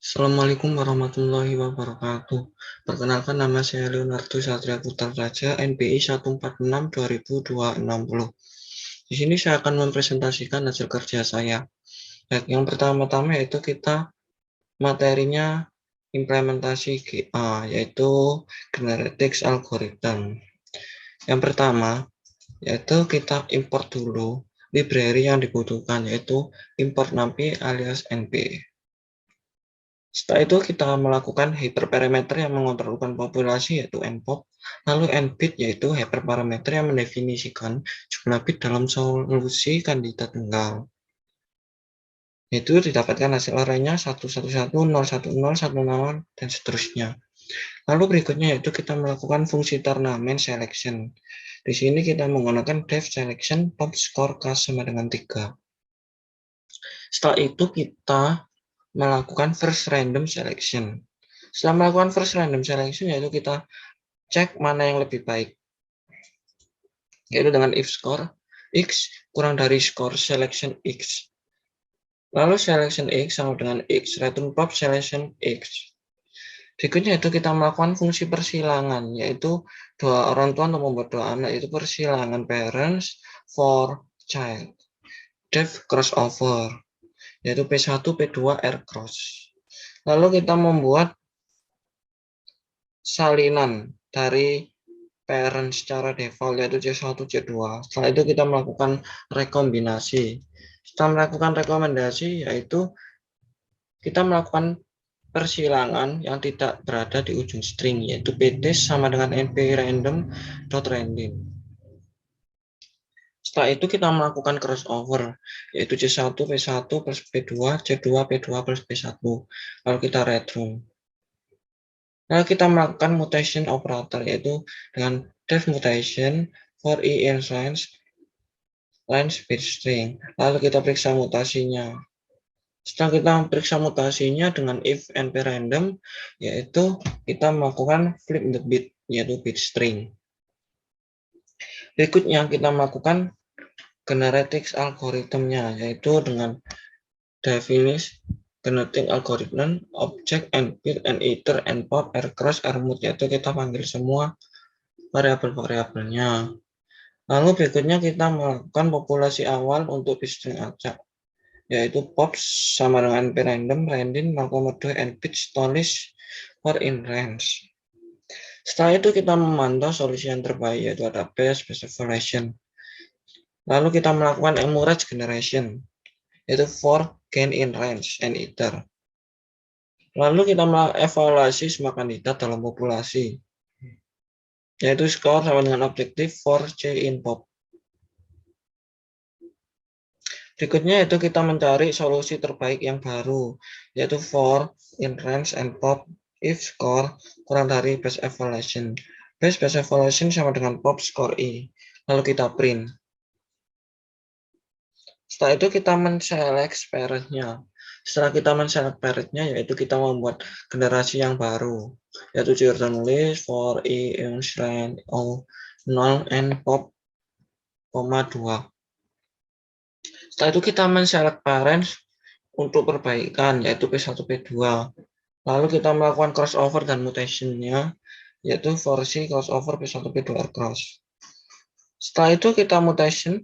Assalamualaikum warahmatullahi wabarakatuh. Perkenalkan, nama saya Leonardo Satria Putra Raja, NPI 146-2060. Di sini saya akan mempresentasikan hasil kerja saya. Baik, yang pertama-tama yaitu kita materinya implementasi GA, yaitu Genetics Algorithm. Yang pertama, yaitu kita import dulu library yang dibutuhkan, yaitu import NumPy alias NP. Setelah itu kita melakukan hyperparameter yang mengontrolkan populasi yaitu npop, lalu nbit yaitu hyperparameter yang mendefinisikan jumlah bit dalam solusi kandidat tunggal. Itu didapatkan hasil arraynya 111, 010, 10, dan seterusnya. Lalu berikutnya yaitu kita melakukan fungsi turnamen selection. Di sini kita menggunakan def selection pop score k sama dengan 3. Setelah itu kita melakukan first random selection. Setelah melakukan first random selection, yaitu kita cek mana yang lebih baik, yaitu dengan if score x kurang dari score selection x. Lalu selection x sama dengan x, return pop selection x. Berikutnya itu kita melakukan fungsi persilangan, yaitu dua orang tua untuk membuat dua anak, yaitu persilangan parents for child. Def crossover, yaitu P1, P2, R cross. Lalu kita membuat salinan dari parent secara default, yaitu C1, C2. Setelah itu kita melakukan rekombinasi. Setelah melakukan rekomendasi, yaitu kita melakukan persilangan yang tidak berada di ujung string, yaitu PT sama dengan np random.random. Setelah itu kita melakukan crossover, yaitu C1, P1 plus P2, C2, P2 plus P1. Lalu kita return. Lalu kita melakukan mutation operator, yaitu dengan def mutation for i in range bit string. Lalu kita periksa mutasinya. Setelah kita periksa mutasinya dengan if np random, yaitu kita melakukan flip the bit, yaitu bit string. Berikutnya kita melakukan genetics algoritmnya, yaitu dengan definisi genetic algorithm object nbit, niter, npop, rcross, rmut, yaitu kita panggil semua variabel-variabelnya. Lalu berikutnya kita melakukan populasi awal untuk bit string acak, yaitu pop sama dengan np random 0,2 nbit stolis for in range. Setelah itu kita memantau solusi yang terbaik, yaitu ada best evaluation. Lalu kita melakukan average generation, yaitu for gain in range and iter. Lalu kita melakukan evaluasi semua kandidat dalam populasi, yaitu skor sama dengan objektif for C in pop. Berikutnya itu kita mencari solusi terbaik yang baru, yaitu for in range and pop if score kurang dari best evaluation. Best evaluation sama dengan pop score I. Lalu kita print. Setelah itu kita men-select parent-nya. Setelah kita men-select parent-nya, yaitu kita membuat generasi yang baru, yaitu children list for I in range 0 and pop, 2. Setelah itu kita men-select parents untuk perbaikan, yaitu P1, P2. Lalu kita melakukan crossover dan mutation-nya, yaitu for C crossover P1, P2 R cross. Setelah itu kita mutation.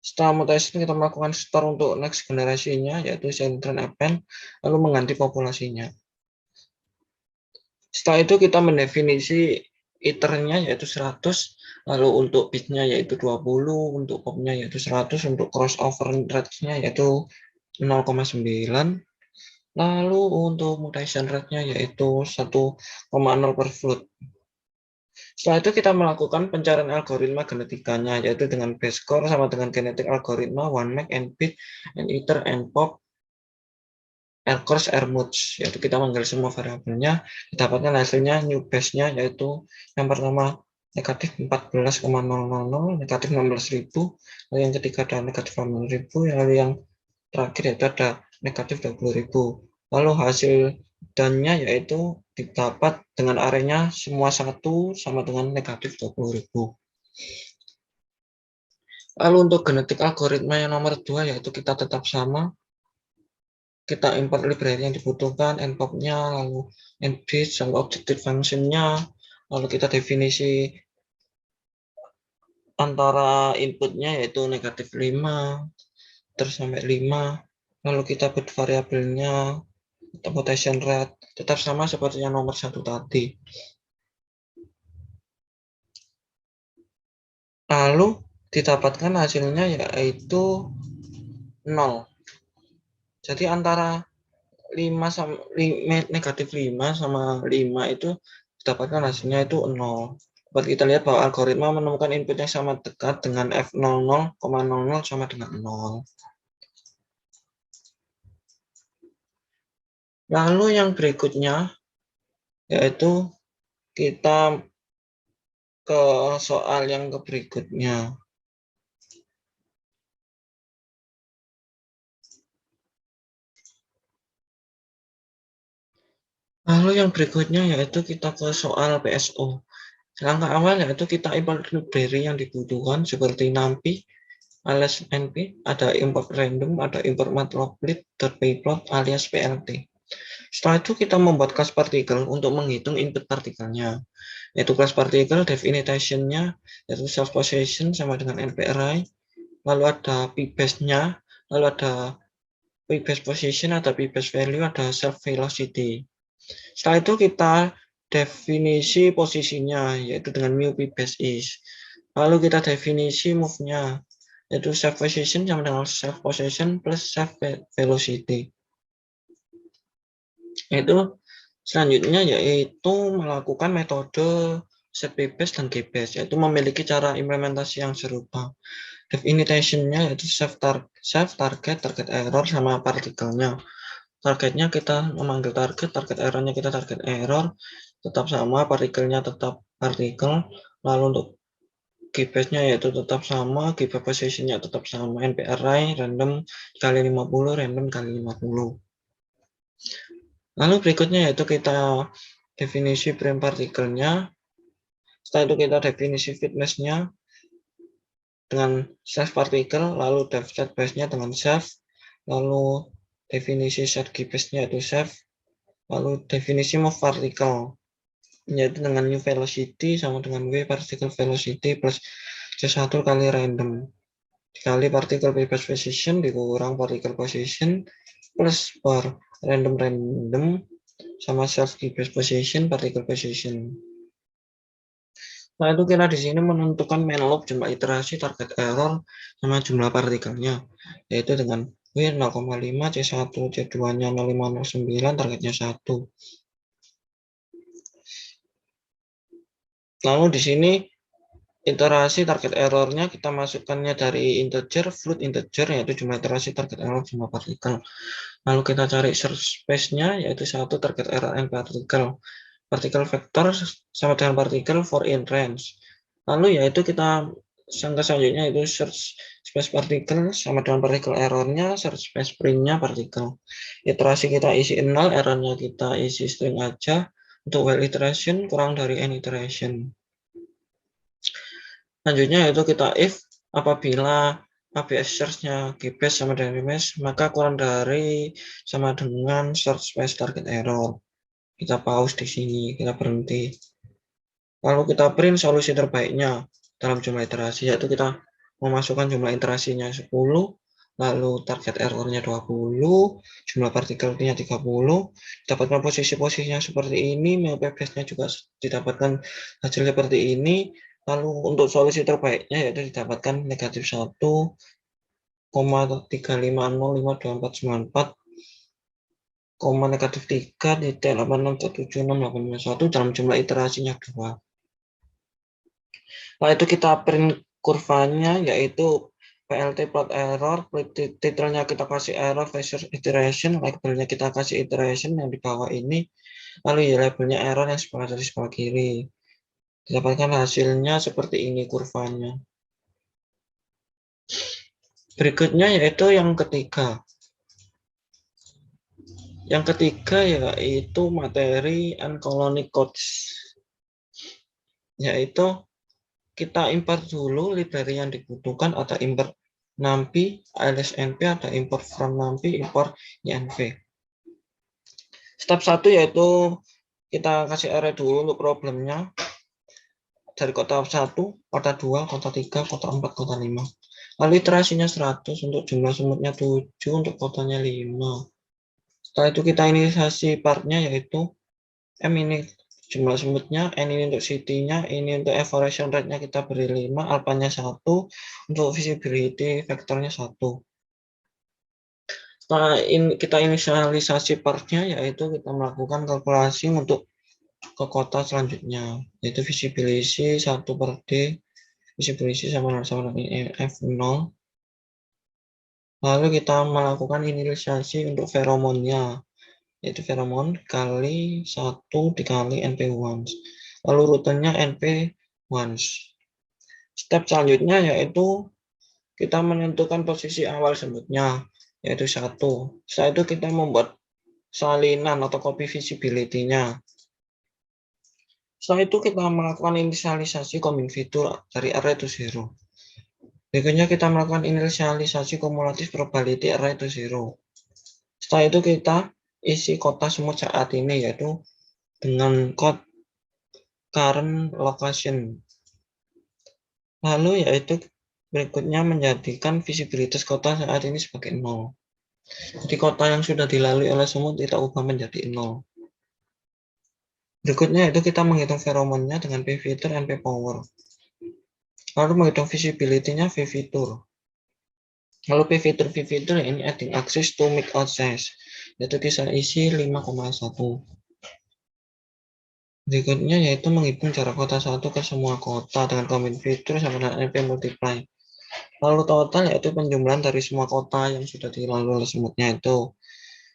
Setelah mutation kita melakukan store untuk next generasinya, yaitu children append, lalu mengganti populasinya. Setelah itu kita mendefinisi iternya yaitu 100, lalu untuk bitnya yaitu 20, untuk popnya yaitu 100, untuk crossover rate-nya yaitu 0,9, lalu untuk mutation rate-nya yaitu 1,0 per float. Setelah itu kita melakukan pencarian algoritma genetikanya, yaitu dengan base score sama dengan genetik algoritma one make and bit and iter and pop rcross rmuts, yaitu kita manggil semua variabelnya, didapatkan hasilnya new base-nya yaitu yang pertama negatif 14,000, negatif 16.000, lalu yang ketiga ada negatif 16.000, lalu yang terakhir yaitu ada negatif 20.000. Lalu hasil dannya yaitu didapat dengan arenya semua 1 sama dengan negatif 20.000. Lalu untuk genetik algoritma yang nomor 2 yaitu kita tetap sama, kita import library yang dibutuhkan, npop-nya, lalu nbit, lalu objective function-nya, lalu kita definisi antara inputnya yaitu negatif 5, terus sampai 5, lalu kita buat variabelnya, mutation rate, tetap sama seperti yang nomor 1 tadi. Lalu didapatkan hasilnya yaitu 0. Jadi antara 5 sama negatif 5 sama 5 itu didapatkan hasilnya itu 0. Dapat kita lihat bahwa algoritma menemukan input yang sama dekat dengan F00,00 sama dengan 0. Lalu yang berikutnya yaitu kita ke soal yang berikutnya. Lalu yang berikutnya yaitu kita ke soal PSO. Langkah awal yaitu kita import library yang dibutuhkan seperti NumPy, alias NP, ada import random, ada import matplotlib.pyplot alias PLT. Setelah itu kita membuat kelas partikel untuk menghitung input partikelnya. Yaitu kelas partikel definition-nya yaitu self position sama dengan npri, lalu ada pbase-nya, lalu ada pbase position, ada pbase value, ada self velocity. Setelah itu kita definisi posisinya yaitu dengan mu pbase is. Lalu kita definisi move-nya yaitu self position sama dengan self position plus self velocity. Itu selanjutnya yaitu melakukan metode setbase dan gbase, yaitu memiliki cara implementasi yang serupa. Definition-nya yaitu self target, target error sama partikelnya. Targetnya kita memanggil target, target errornya kita target error, tetap sama, partikelnya tetap partikel. Lalu untuk gbase-nya yaitu tetap sama, gbase position-nya tetap sama, npri random kali 50, random kali 50. Lalu berikutnya yaitu kita definisi frame partikelnya. Setelah itu kita definisi fitness-nya dengan self partikel, lalu def set base-nya dengan self, lalu definisi set gbase-nya itu self, lalu definisi move particle yaitu dengan new velocity sama dengan w particle velocity plus c1 kali random dikali particle bebas position dikurang particle position plus per random sama self gbase position particle position. Nah, itu kita di sini menentukan main loop jumlah iterasi target error sama jumlah partikelnya, yaitu dengan W 0,5, C1, C2-nya 0,509, targetnya 1. Lalu di sini iterasi target errornya kita masukkannya dari integer, float integer, yaitu jumlah iterasi target error jumlah partikel. Lalu kita cari search space-nya, yaitu 1 target error n partikel. Partikel vector sama dengan partikel for in range. Lalu yaitu kita selanjutnya itu search space partikel sama dengan partikel errornya, search space print-nya partikel. Iterasi kita isi 0, errornya kita isi string aja. Untuk while iteration kurang dari n iteration. Selanjutnya yaitu kita if apabila ABS search-nya gbase sama dengan ms, maka kurang dari sama dengan search space target error. Kita pause di sini, kita berhenti. Lalu kita print solusi terbaiknya dalam jumlah iterasi, yaitu kita memasukkan jumlah iterasinya 10, lalu target errornya 20, jumlah partikelnya 30, dapatkan posisi-posisinya seperti ini, mu pbase-nya juga didapatkan hasil seperti ini, lalu untuk solusi terbaiknya yaitu didapatkan negatif 1,350524494, negatif 3,86176851 dalam jumlah iterasinya 2. Nah, itu kita print kurvanya yaitu PLT plot error, titelnya kita kasih error versus iteration, labelnya kita kasih iteration yang di bawah ini, lalu ya labelnya error yang sebelah dari sebelah kiri. Didapatkan hasilnya seperti ini kurvanya. Berikutnya yaitu yang ketiga. Yang ketiga yaitu materi uncolonic codes. Yaitu kita import dulu library yang dibutuhkan atau import NAMPI, alias NP, ada import from NAMPI, import INV. Step 1 yaitu kita kasih array dulu untuk problemnya. Dari kota 1, kota 2, kota 3, kota 4, kota 5. Lalu iterasinya 100 untuk jumlah semutnya 7, untuk kotanya 5. Setelah itu kita inisialisasi partnya yaitu M ini jumlah semutnya, N ini untuk city-nya, ini untuk evaluation rate-nya kita beri 5, alpha-nya 1, untuk visibility vektornya 1. Setelah kita inisialisasi partnya yaitu kita melakukan kalkulasi untuk ke kota selanjutnya, yaitu visibility 1 per D, visibility sama dengan F0. Lalu kita melakukan inisialisasi untuk feromonnya, yaitu feromon kali 1 dikali NP once. Lalu rutenya NP once. Step selanjutnya yaitu kita menentukan posisi awal semutnya, yaitu 1. Setelah itu kita membuat salinan atau copy visibility-nya. Setelah itu kita melakukan inisialisasi combine fitur dari array to 0. Berikutnya kita melakukan inisialisasi kumulatif probability array to 0. Setelah itu kita isi kota semut saat ini yaitu dengan code current location. Lalu yaitu berikutnya menjadikan visibilitas kota saat ini sebagai 0. Jadi kota yang sudah dilalui oleh semut kita ubah menjadi 0. Berikutnya itu kita menghitung feromonnya dengan pfitur NP power. Lalu menghitung visibility-nya vfitur. Lalu pfitur ini adding access to make out size, yaitu bisa isi 5,1. Berikutnya yaitu menghitung jarak kota 1 ke semua kota dengan combine fitur sama dengan NP multiply. Lalu total yaitu penjumlahan dari semua kota yang sudah dilalui oleh semutnya itu.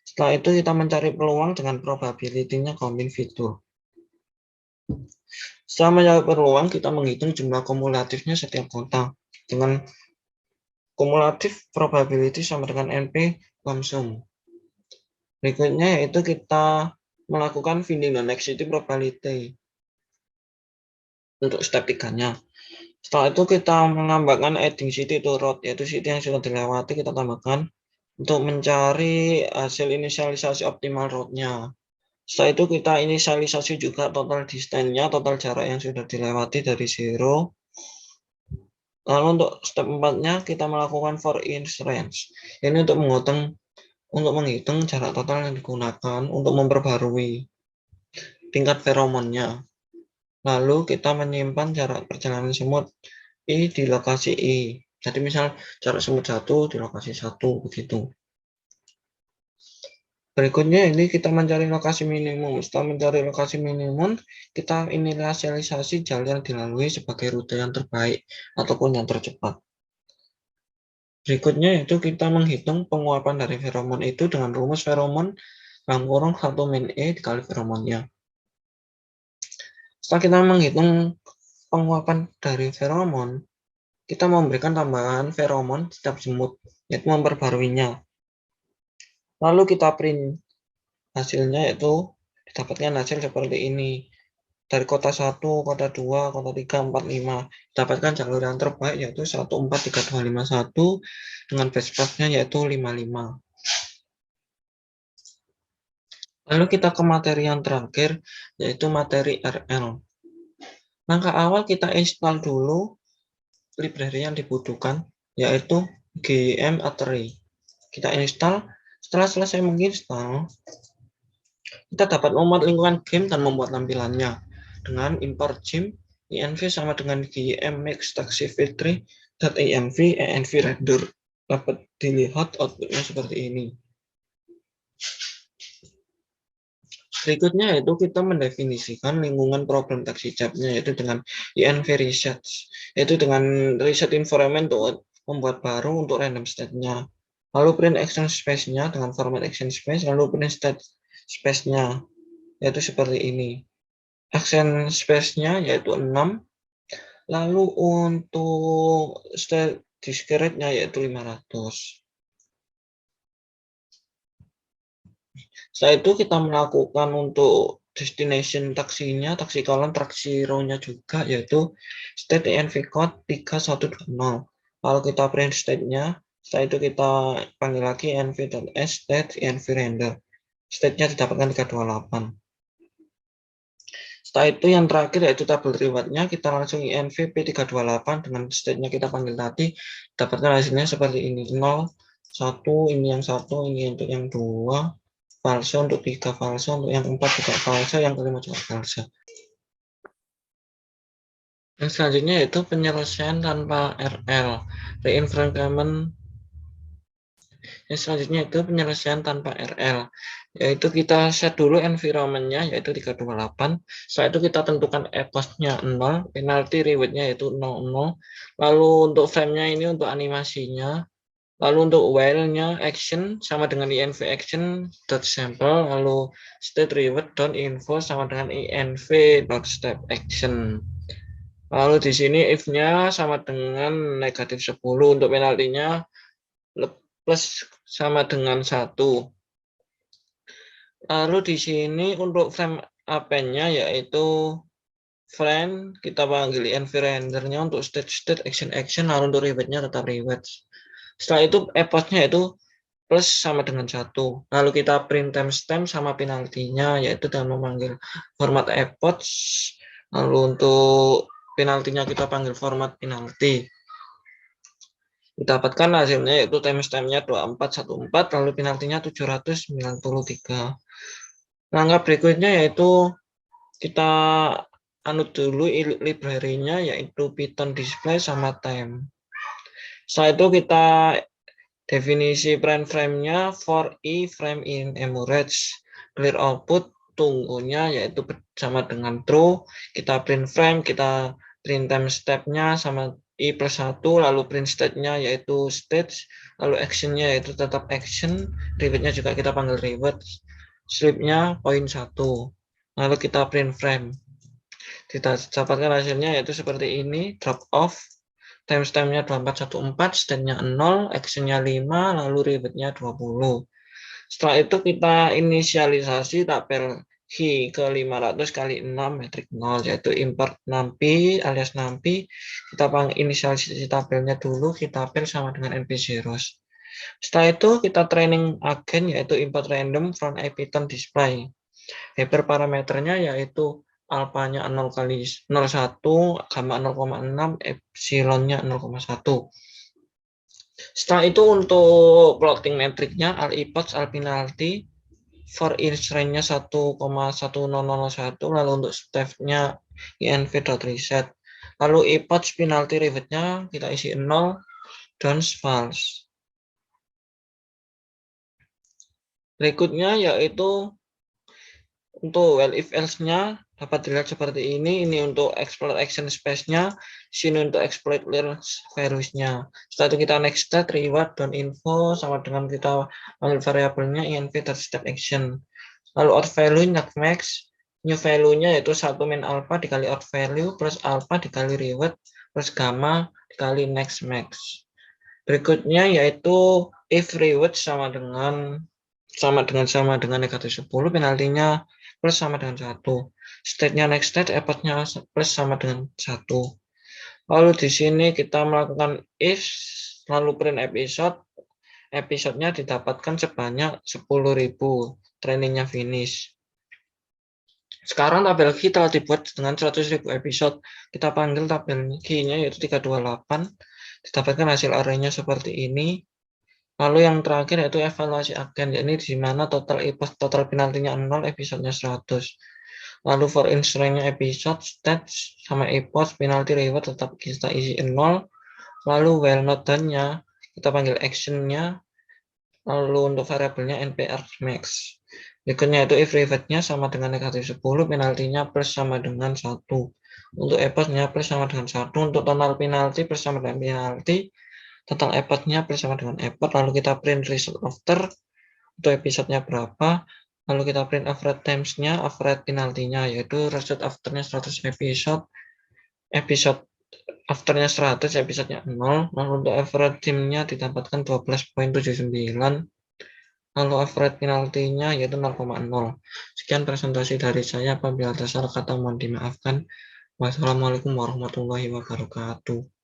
Setelah itu kita mencari peluang dengan probability-nya combine fitur. Setelah mencari peluang, kita menghitung jumlah kumulatifnya setiap kota dengan kumulatif probability sama dengan NP langsung. Berikutnya yaitu kita melakukan finding the next city probability untuk step 3-nya. Setelah itu kita menambahkan adding city to road, yaitu city yang sudah dilewati kita tambahkan untuk mencari hasil inisialisasi optimal road-nya. Setelah itu kita inisialisasi juga total distance-nya, total jarak yang sudah dilewati dari 0. Lalu untuk step 4-nya kita melakukan for each range. Ini untuk menghitung jarak total yang digunakan untuk memperbarui tingkat feromonnya. Lalu kita menyimpan jarak perjalanan semut I di lokasi I. Jadi misal jarak semut 1 di lokasi 1 begitu. Berikutnya ini kita mencari lokasi minimum. Setelah mencari lokasi minimum, kita inisialisasi jalan yang dilalui sebagai rute yang terbaik ataupun yang tercepat. Berikutnya itu kita menghitung penguapan dari feromon itu dengan rumus feromon dalam kurung 1 min E dikali feromonnya. Setelah kita menghitung penguapan dari feromon, kita memberikan tambahan feromon setiap semut, yaitu memperbaruinya. Lalu kita print hasilnya, yaitu didapatkan hasil seperti ini. Dari kota 1, kota 2, kota 3, 4, 5. Dapatkan jalur yang terbaik yaitu 1, 4, 3, 2, 5, 1 dengan base path-nya yaitu 55. Lalu kita ke materi yang terakhir yaitu materi RL. Langkah awal kita install dulu library yang dibutuhkan yaitu GEM Array. Kita install. Setelah selesai menginstal, kita dapat membuat lingkungan game dan membuat tampilannya dengan import gem env sama dengan gem mix taxify.env env render. Dapat dilihat outputnya seperti ini. Berikutnya yaitu kita mendefinisikan lingkungan problem taxi-nya yaitu dengan env reset, yaitu dengan reset environment untuk membuat baru untuk random state-nya. Lalu print action space-nya dengan format action space, lalu print state space-nya yaitu seperti ini. Action space-nya yaitu 6. Lalu untuk state discrete-nya yaitu 500. Setelah itu kita melakukan untuk destination taksinya, taksi column, taksi row-nya juga yaitu state env code 3120. Lalu kita print state-nya. Setelah itu kita panggil lagi env.state env-render. State-nya didapatkan 328. Setelah itu yang terakhir yaitu tabel reward-nya, kita langsung env p328 dengan state-nya kita panggil tadi, dapatkan hasilnya seperti ini, 0, 1, ini yang 1, ini untuk yang 2, false untuk 3, false untuk yang 4 juga false, yang kelima juga false. Yang selanjutnya yaitu penyelesaian tanpa RL, reinforcement. Yang selanjutnya itu penyelesaian tanpa RL, yaitu kita set dulu environment-nya yaitu 328. Setelah itu kita tentukan epoch-nya 0, penalty reward-nya yaitu 00. Lalu untuk frame-nya ini untuk animasinya. Lalu untuk while-nya action sama dengan env action dot sample, lalu state reward dot info sama dengan env dot step action. Lalu di sini if-nya sama dengan negatif 10, untuk penaltinya plus sama dengan 1. Lalu di sini untuk frame append-nya yaitu frame, kita panggil env-rendernya untuk state action, lalu untuk reward-nya tetap reward. Setelah itu epoch-nya itu plus sama dengan 1. Lalu kita print timestamp sama penaltinya yaitu dengan memanggil format epoch. Lalu untuk penaltinya kita panggil format penalti. Didapatkan hasilnya yaitu timestamp-nya 2414, lalu penaltinya 793. Langkah berikutnya yaitu kita anut dulu library-nya yaitu Python display sama time. Setelah itu kita definisi print frame-nya for i frame in emerge, clear output, tunggunya yaitu sama dengan true, kita print frame, kita print time step-nya sama i plus 1, lalu print state-nya yaitu state, lalu action-nya yaitu tetap action, reward-nya juga kita panggil reward, sleep-nya poin 1, lalu kita print frame. Kita dapatkan hasilnya yaitu seperti ini, drop off, timestamp-nya 2414, state-nya 0, action-nya 5, lalu reward-nya 20. Setelah itu kita inisialisasi tabel hi ke 500 kali 6 metrik 0, yaitu import numpy alias numpy. Kita inisialisasi tabelnya dulu, kita tabel sama dengan np-zeros. Setelah itu kita training agen yaitu import random from Python display. Hyperparameternya yaitu alpanya 0 kali 01, gamma 0,6, epsilonnya 0,1. Setelah itu untuk plotting metriknya al epoch, al penalty, for each range-nya 1,1001, lalu untuk step-nya env.reset. Lalu epoch penalty reward-nya kita isi 0 dan false. Berikutnya yaitu untuk while if else-nya dapat dilihat seperti ini. Ini untuk exploit action space-nya, sini untuk exploit clear values-nya. Setelah itu kita next state reward dan info sama dengan kita panggil variabelnya env.step action. Lalu out value max, new value-nya yaitu 1 min alpha dikali out value plus alpha dikali reward plus gamma dikali next max. Berikutnya yaitu if reward sama dengan negatif 10, penaltinya plus sama dengan 1. State-nya next state, epoch-nya plus sama dengan 1. Lalu di sini kita melakukan if, lalu print episode. Episode-nya didapatkan sebanyak 10.000. Trainingnya finish. Sekarang tabel key telah dibuat dengan 100.000 episode. Kita panggil tabel key-nya yaitu 328. Didapatkan hasil array-nya seperti ini. Lalu yang terakhir yaitu evaluasi agen, yakni di mana total penaltinya 0, episode-nya 100. Lalu for in string-nya episode, stats, sama epoch, penalty reward tetap kita isi 0. Lalu while not done-nya, kita panggil action-nya. Lalu untuk variabelnya npr max. Berikutnya itu if reward-nya sama dengan negatif 10, penaltinya plus sama dengan 1. Untuk epoch-nya plus sama dengan 1. Untuk total penalti plus sama dengan penalti. Total epoch-nya plus sama dengan epoch, lalu kita print result after, untuk episode-nya berapa, lalu kita print average times-nya, average penaltinya, yaitu result after-nya 100 episode after-nya 100, episode-nya 0, lalu untuk average time-nya didapatkan 12,79, lalu average penaltinya yaitu 0,0. Sekian presentasi dari saya, apabila ada salah kata mohon dimaafkan. Wassalamualaikum warahmatullahi wabarakatuh.